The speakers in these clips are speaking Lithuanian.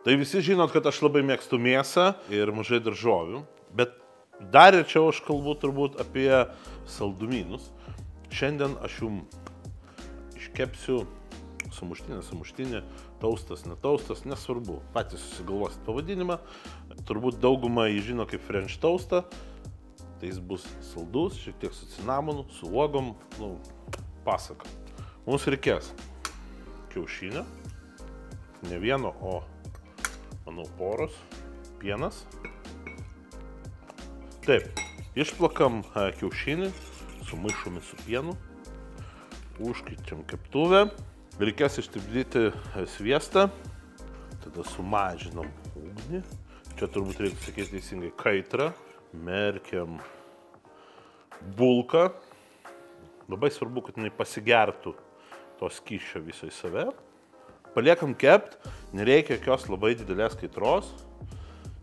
Tai visi žinot, kad aš labai mėgstu mėsą ir mažai daržovių, bet dar rečiau aš kalbu turbūt apie saldumynus. Šiandien aš jums iškepsiu sumuštinė, taustas, netaustas, nesvarbu. Patys susigalvosit pavadinimą. Turbūt daugumą jį žino kaip French toastą. Tai jis bus saldus, šiek tiek su cinamonu, su uogom, pasaka. Mums reikės kiaušinio, ne vieno, o manau poros, pienas. Taip, išplakam kiaušinį, sumaišome su pienu, užkaičiam keptuvę, reikės ištirpdyti sviestą, tada sumažinam ugnį, čia turbūt reikia sakyti teisingai kaitrą, merkiam bulką, labai svarbu, kad jinai pasigertų to skysčio viso į save. Paliekam kept, nereikia jokios labai didelės kaitros,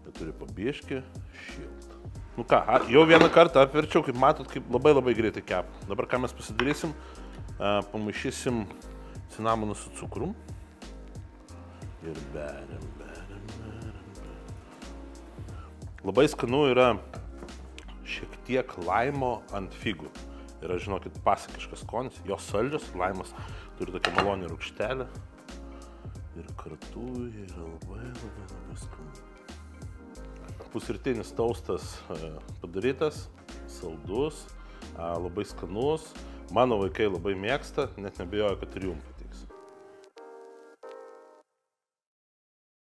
bet turi pabiški šiltą. Nu ką, jau vieną kartą apverčiau, kaip matot, kaip labai greitai kep. Dabar ką mes pasidarysim, pamaišysim cinamoną su cukrum ir beriam. Labai skanu yra šiek tiek laimo ant figų. Yra, žinokit, pasakiškas skonis, jos saldžios, laimas turi tokią malonę rūgštelę. Ir kartu yra labai skanu. Pusrytinis taustas padarytas, saldus, labai skanus. Mano vaikai labai mėgsta, net nebijoju, kad ir jums.